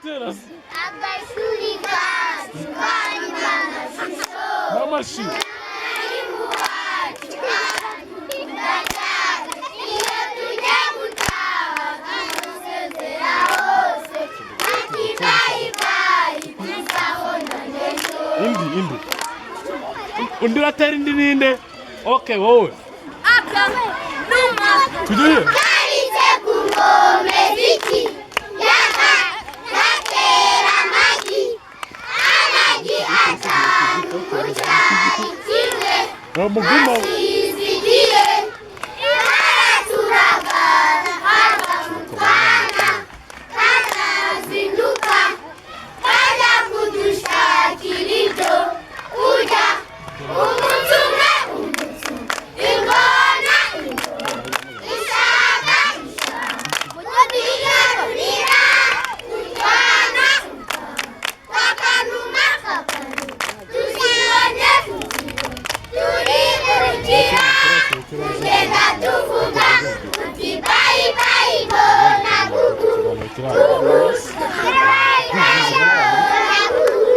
terasi. Agashuri kacu karimo amashusho. N'amashyi. Mwarimu wacu aradukunda cyane. Iyo tujya gutaha tumusezera hose. Ati bayi bayi tuzabona ejo. Indi. Undi uratera indi ninde? Okay, wowe. Numa. Tugiye. Karitse ku ngome z'iki. Gatera amagi. Amagi atanu ku cyari kimwe. Muguma. Izigiye. Araturagara ava mu twana. Kanazinduka. Kajya kudushakira ibyo kurya. Umunsi umwe. Ingona. Ishaka. Mudirira. Utwana. Kakanuma. Tuzibonye. Turi mu rukira. Tugenda tuvuga. Tuti bayi bayi bona gugu. Bayi bayi bona gugu.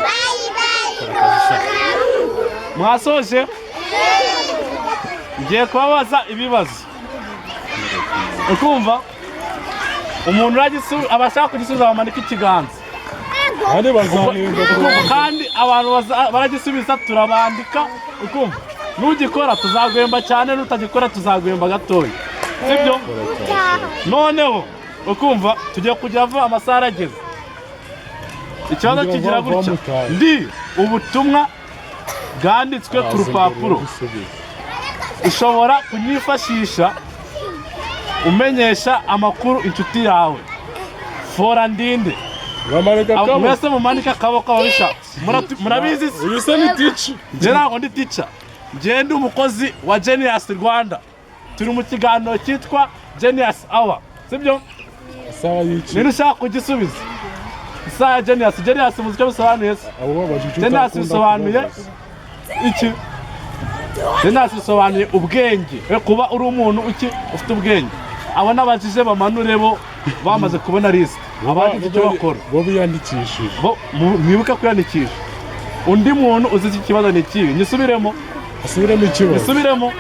Bayi bayi bona gugu. Mwasoje? Ngiye kubabaza ibibazo. Ukumva? Umuntu abashaka kugisubiza bamanika ikiganza. Kandi bazahembwa Kandi abantu baragisubiza turabandika. Ukumva? Nugikora tuzaguhemba cyane, nutagikora tuzaguhemba gatoya. Sibyo? Noneho ukumva tugiye kujya vuba amasaha arageze. Ikibazo kigira gutya. Ndi ubutumwa bwanditswe ku rupapuro. Ushobora kunyifashisha umenyesha amakuru inshuti yawe. Fora ndinde. Mwese mumanika akaboko ababishatse. Murabizi se? Uyu se ni teacher. Njye ntabwo ndi teacher. Njye ndi umukozi wa Genius Rwanda. Turi mu kiganiro cyitwa Genius Hour. Sibyo? Sawa yici. Nini ushaka kugisubiza? Isaha Genius. Genius muzi icyo bisobanuye se? Abo babajije Genius bisobanuye iki? Genius bisobanuye ubwenge. Kuba uri umuntu ufite ubwenge. Abo nabajije bamanure bo bamaze kubona list. Abandi icyo bakora. Bo biyandikishije. Bo mwibuka kwiyandikisha. Undi muntu uzi iki kibazo ni kibi. Nyisubiremo. Asubiremo ikibazo. Nyisubiremo.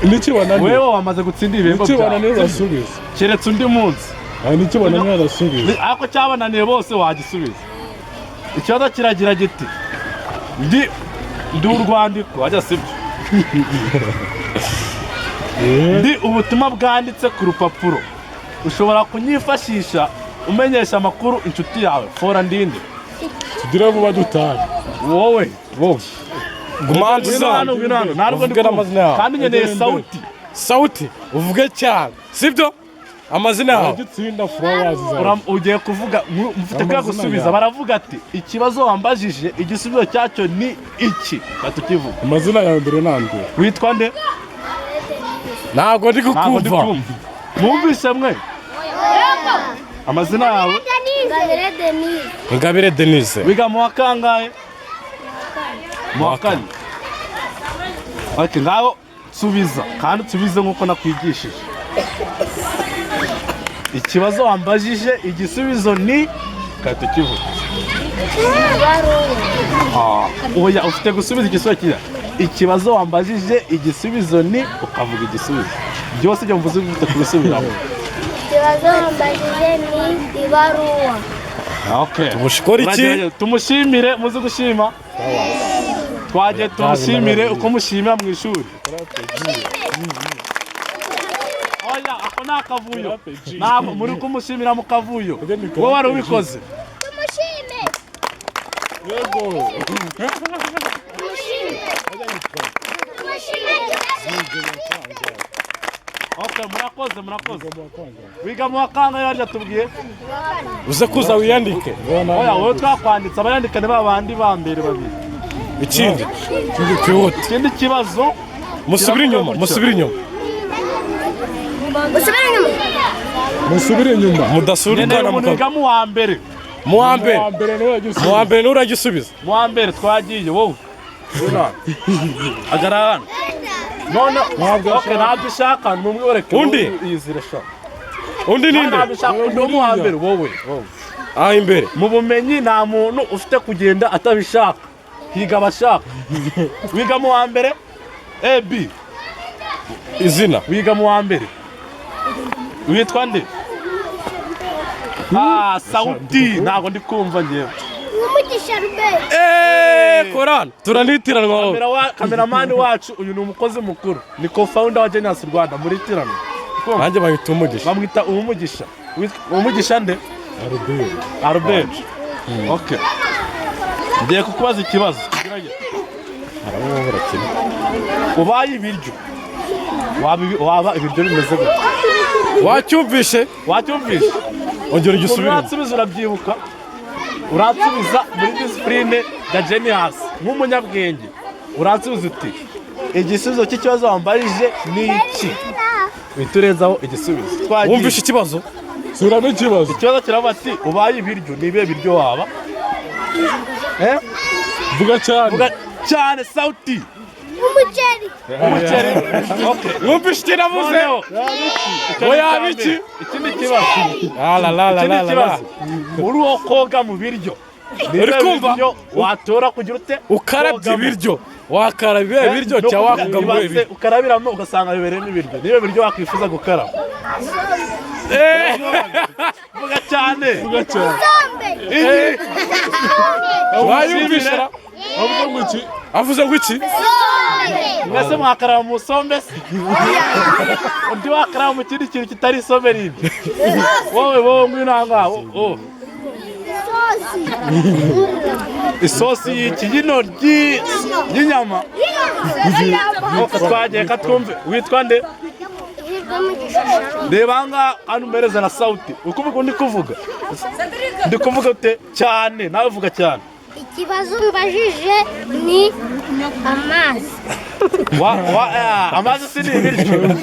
Nikibona ni. Wewe wamaze gutsinda ibihembo byawe. Nikibona ni urasubiza. Keretse undi munsi. Nikibona ni urasubiza. Ariko cyabananiye bose wagisubiza. Ikibazo kiragira giti. Ndi urwandiko wajya sibyo. Ndi ubutumwa bwanditse ku rupapuro. Ushobora kunyifashisha umenyesha amakuru inshuti yawe. Fora ndinde. Tugira vuba dutahe. Wowe. Gumanza hano. Ntabwo ndi amazina. Kandi nkeneye sauti. Sauti. Uvuge cyane. Sibyo? Amazina yawe. Gitsinda flowers zawe. Ugiye kuvuga mfite kwa gusubiza baravuga ati ikibazo wambajije igisubizo cyacyo ni iki. Batukivuga. Amazina yawe mbere nande. Witwa nde? Ntabwo ndi kukumva. Mwumvise mwe? Amazina yawe? Ingabire Denise. Wiga mu wa kangahe? Mu wa kane. Okay, ngaho subiza kandi usubize nk'uko nakwigishije. Ikibazo wambajije igisubizo ni katukivuga. Oya ufite gusubiza igisubizo kiya. Ikibazo wambajije igisubizo ni ukavuga igisubizo. Byose byo mvuze ufite kubisubiramo. Ikibazo wambajije ni ibaruwa. Okay. Tumushikora iki? Tumushimire muzi gushima. Twaje tumushimire uko mushimira mu ishuri. Oya ako nakavuyo. Nabo muri kumushimira mu kavuyo. Wowe wari ubikoze. Tumushime. Yego. Okay, murakoze. Wiga mu wakanga yarya tubwiye. Uze kuza wiyandike. Oya wowe twakwanditse abayandika ne babandi bambere babiri. Ikindi kwihuta. Ikindi kibazo musubire inyuma. Mudasubira muniga mu wa mbere. Mu wa mbere n'uragisubiza. Mu wa mbere twagiye wowe. Agarara. None ntabwo ushaka numwe wereke undi yizire sha. undi ninde undi wo mu hambere wowe aha imbere mu bumenyi nta muntu ufite kugenda atabishaka higa abashaka wiga mu wa mbere AB izina wiga mu wa mbere witwa nde Sauti ntago ndi kumva ngewe Umugisha Rubeni. Korani turanitiranwa kameramani wacu uyu ni umukozi mukuru ni co-founder wa Genius Rwanda muri tirano nanjye bahita umugisha bamwita umugisha umugisha nde Albert okay ngiye kukubaza ikibazo ubaye ibiryo waba ibiryo bimeze gute wacyumvishe ongera igisubire uratsubiza urabyibuka uratsubiza muri discipline ya Genius nk'umunyabwenge uratsubiza uti igisubizo cy'ikibazo wambarije ni iki biturenzaho igisubizo twagiye wumvishe ikibazo suramo ikibazo kiraba ati ubaye ibiryo ni ibihe biryo waba vuga cyane Sauti Umuceri. okay wumvishe ikiravuze oya biki ikindi kibazo la kibazo uri wo koga mu biryo uri kumva watora kugira ute ukarabye ibiryo wakarabye ibiryo cyangwa wakugamuye ibiryo ukarabiramo ugasanga bibereyemo ibiryo niba biryo wakwifuza gukaraba vuga cyane wayumvisha avuze ngo iki mwese mwakaraba mu sombe se undi wakaraba mu kindi kintu kitari isombe rindi wowe ngwino ahangaha isosi y'iki y'intoryi y'inyama twagiye katwumve witwa nde reba ahangaha hano umereza na Sauti uko ndi kuvuga ndi kuvuga ute cyane nawe vuga cyane Ikibazo mbajije ni amazi. Amazi si ni ibiryo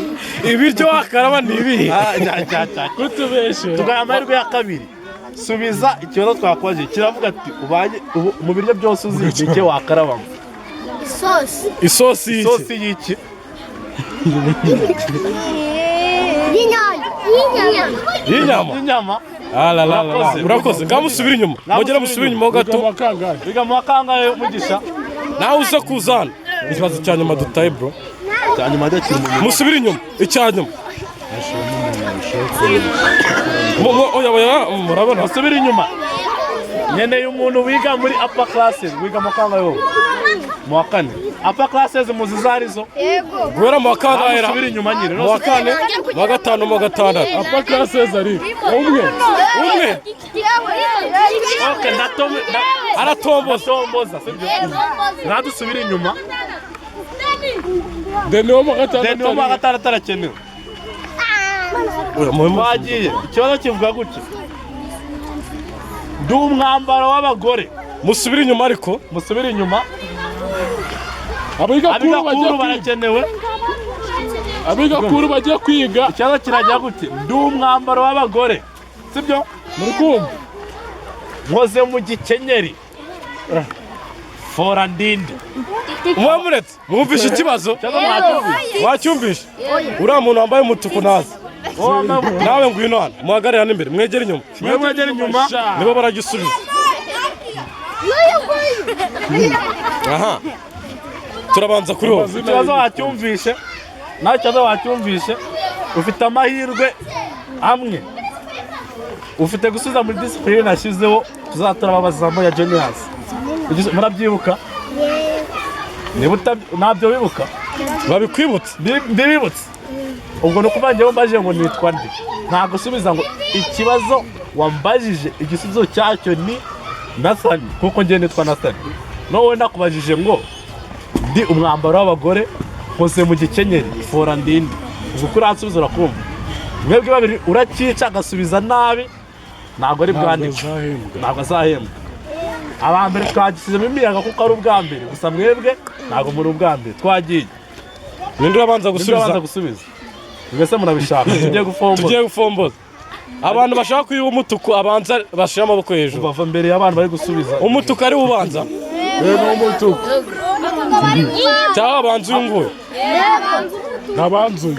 ibiryo wakaraba ni ibihe kutubeshe tugaye amahirwe ya kabiri subiza ikibazo twakoze kiravuga ati ubaye mu biryo byose uzi icyo wakarabamo isosi y'iki y'inyama urakoze ngaho musubire inyuma mugera musubire inyuma ho gato biga mu wakangaye umugisha nawe uze kuzana ikibazo cya nyuma dutaye bro cya nyuma musubire inyuma icya nyuma murabona musubire inyuma nkeneye umuntu wiga muri upper classes wiga mu wakangaye wowe mu wa kane upper classes muzi zarizo guhera mu wa kangahe musubire inyuma nyine mu wa kane mu wa gatanu mu wa gatandatu upper classes ari umwe okay aratomboza sibyo nadusubire inyuma deni wo mu gatandatu arakenewe twagiye ikibazo kivuga gutya ndi umwambaro w'abagore musubire inyuma ariko musubire inyuma abigakuru barakenewe abigakuru bagiye kwiga ikibazo kirajya gute ndi umwambaro w'abagore sibyo muri kumva nkoze mu gikenyeri fora ndinde mwamuretse mwumvishe ikibazo wacyumvishe uriya muntu wambaye umutuku nazi nawe ngwino hano muhagarare hano imbere mwegere inyuma nibo baragisubiza aha turabanza kuri wowe ikibazo wacyumvishe nawe ikibazo wacyumvishe ufite amahirwe amwe ufite gusubiza muri discipline nashyizeho tuzaturababazamo ya Genius murabyibuka ntabyo bibuka babikwibutse mbibibutse ubwo ni ukuvangira mbaje ngo nitwa nde nta gusubiza ngo ikibazo wambajije igisubizo cyacyo ni Nathan kuko ngiye nitwa Nathan nowe nakubajije ngo ndi umwambaro w'abagore nkoze mu gikenyeri fora ndinde ubwo kuri ansubiza urakumva mwebwe babiri urakica agasubiza nabi ntabwo ari bwandike ntabwo azahembwa abambere twagisizemo imiyaga kuko ari ubwa mbere gusa mwebwe ntabwo muri ubwa mbere twagiye ninde urabanza gusubiza mbese murabishaka tugiye gufomboza abantu bashaka kuyiha umutuku abanza bashira amaboko hejuru bava mbere y'abantu bari gusubiza umutuku ari ubanza umutuku cyangwa abanza uyu nguyu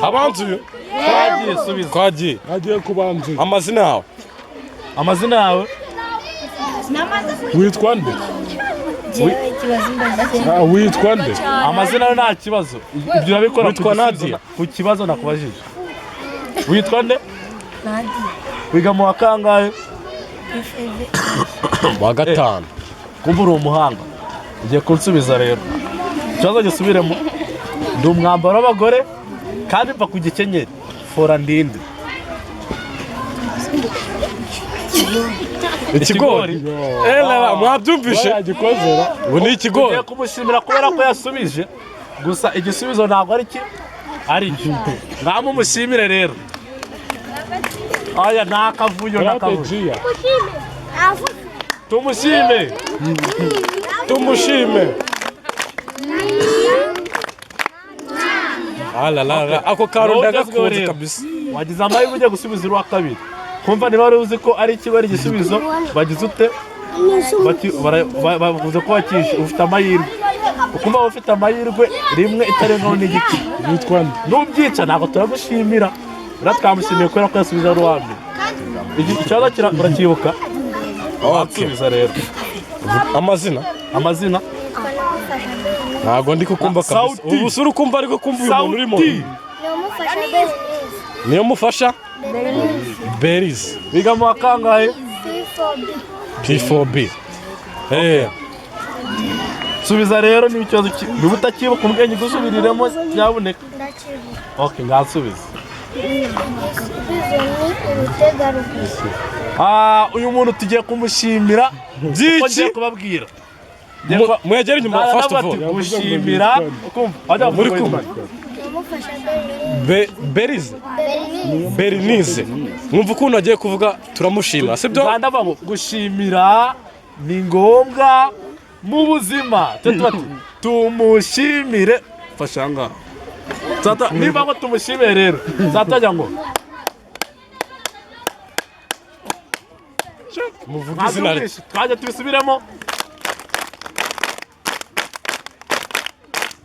abanza uyu twagiye subiza twagiye agiye kubanza amazina yawe amazina yawe witwa nde witwa nde amazina yawe nta kibazo ibyo urabikora Witwa Nadia. ku kibazo nakubajije witwa nde wiga mu wa kangahe wa gatanu kumva uri umuhanga ugiye kunsubiza rero ikibazo gisubiremo ndi umwambaro w'abagore kandi mva ku gikenyeri fora ndinde ikigori mwabyumvishe yagikozera ubu ni ikigori tugiye kumushimira kubera ko yasubije gusa igisubizo ntabwo ari cyo ngaho mumushimire rero aya nta kavuyo strategiya tumushime tumushime alalala ako karo ndagakunze kabisa wagize amahirwe ujya gusubiza uwa kabiri kumva niba wari uzi ko ari ikigo ari igisubizo bagize ute bavuze ko wakishe ufite amahirwe ukumva ufite amahirwe rimwe itarengaho n'igiti witwa nde n'ubyica ntabwo turagushimira twamushimiye kubera ko yasubije ari uwa mbere ikibazo urakibuka wasubiza rero amazina ntabwo ndi kukumva kabisa ubu sura ukumva ariko kumva uyu muntu urimo niyo mufasha Berize biga mu wa kangahe P4B subiza rero niba ikibazo niba utakibuka ubwenge gusubiriremo byaboneka ok ngasubiza uyu muntu tugiye kumushimira byiki ngiye kubabwira mwegere inyuma first of all gushimira muri kumwe Berize Bernice mwumva ukuntu agiye kuvuga turamushima sibyo Rwanda babo gushimira ni ngombwa mu buzima tumushimire fashanga niba ngo tumushimire rero zatajya ngo muvuga izina rye twajya tubisubiremo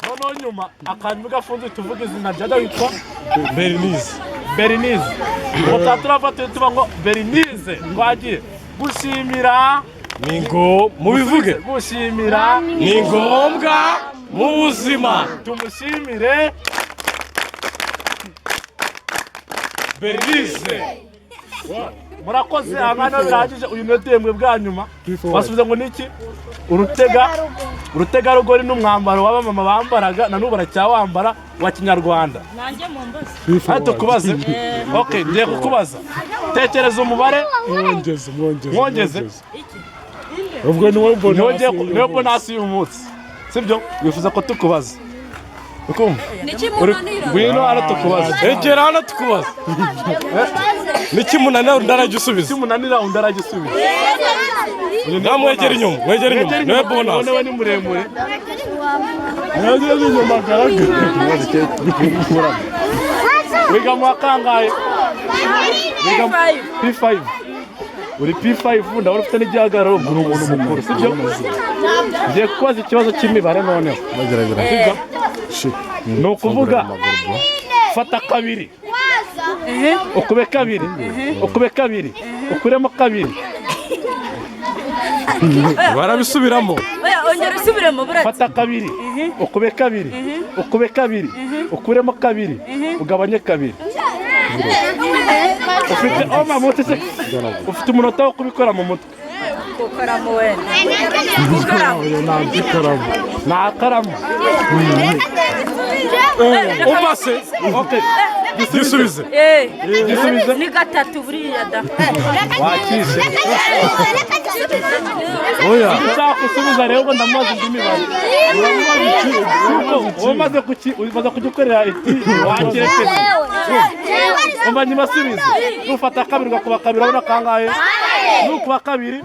noneho nyuma akantu gafunze tuvuga izina rya witwa Bernice ngo turafata tuba ngo Bernice twagiye gushimira ni ngo mubivuge gushimira ni ngombwa mu buzima tumushimire Bernice murakoze amana birahagije uyu mwetembwe bwa nyuma basubiza ngo niki urutegarugori n'umwambaro w'abamama bambaraga na n'ubu baracyawambara wa kinyarwanda nanjye mu mbazi hano tukubaze ok ngiye kukubaza tekereza umubare mwongeze ubwo ni wowe niwe bonasi y'uyu munsi sibyo wifuza ko tukubaza ukumva ngwino hano tukubaza egera hano tukubaza nikimunanira undi aragisubiza kimunanira undi aragisubiza mwegera inyuma niwe bonasi niwe ni muremure mwegera inyuma agaragara wiga mu wa kangahe P5 uri P5 ndabona ufite n'igihagararo uri umuntu mukuru sibyo ngiye kubaza ikibazo cy'imibare noneho ni ukuvuga fata kabiri ukube kabiri ukuremo kabiri barabisubiramo ongera usubiremo fata kabiri ukube kabiri ukuremo kabiri ugabanye kabiri ufite umunota wo kubikora mu mutwe gukoramo wenda nta karamu umva se gisubize ni gatatu buriya da wakishe oya ushaka gusubiza rero ngo ndamubaza indi mibare umaze kugikorera iti wakirekeze umva nyuma asubize nufata kabiri ugakuba kabiri urabona kangahe nukuba kabiri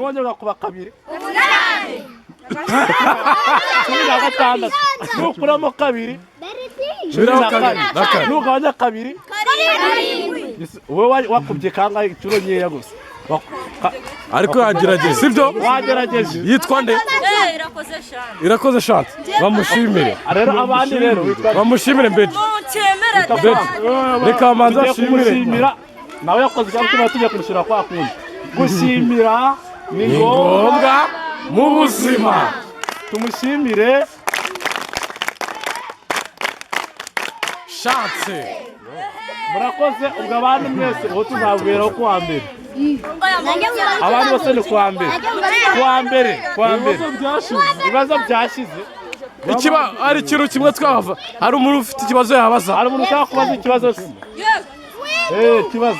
wongera ugakuba kabiri cumi na gatandatu nukuramo kabiri cumi na kane nugabanya kabiri wowe wakubye kangahe inshuro nkeya gusa ariko yagerageza sibyo wagerageje yitwa nde irakoze shana irakoze shante bamushimire rero abandi rero bamushimire mbere mucemera reka bamanza bashimire kumushimira nawe yakoze cyangwa tuba tujya kurushyira kwa kundi gushimira ni ngombwa mu buzima tumushimire shatse murakoze ubwo abandi mwese uwo tuzabwiraho kuwa mbere abandi bose ni kuwa mbere ibibazo byashize hari ikintu kimwe twahava hari umuntu ufite ikibazo yabaza hari umuntu ushaka kubaza ikibazo se ikibazo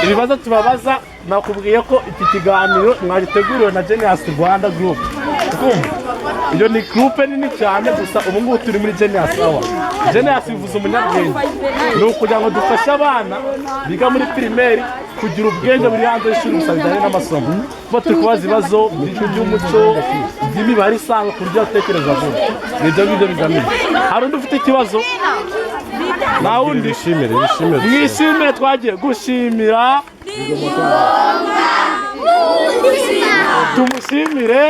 ibibazo tubabaza nakubwiye ko iki kiganiro mwagiteguriwe na Genius Rwanda Group iyo ni groupe nini cyane gusa ubu ngubu turi muri Genius Hour. Genius bivuze umunyabwenge ni ukugira ngo dufashe abana biga muri primaire kugira ubwenge buri hanze y'ishuri gusa bijyanye n'amasomo kuba turi kubaza ibibazo by'umuco by'imibare isanga ku buryo utekereza vuba nibyo ngibyo bigamije. Hari undi ufite ikibazo nta wundi mwishimire twagiye gushimira tumushimire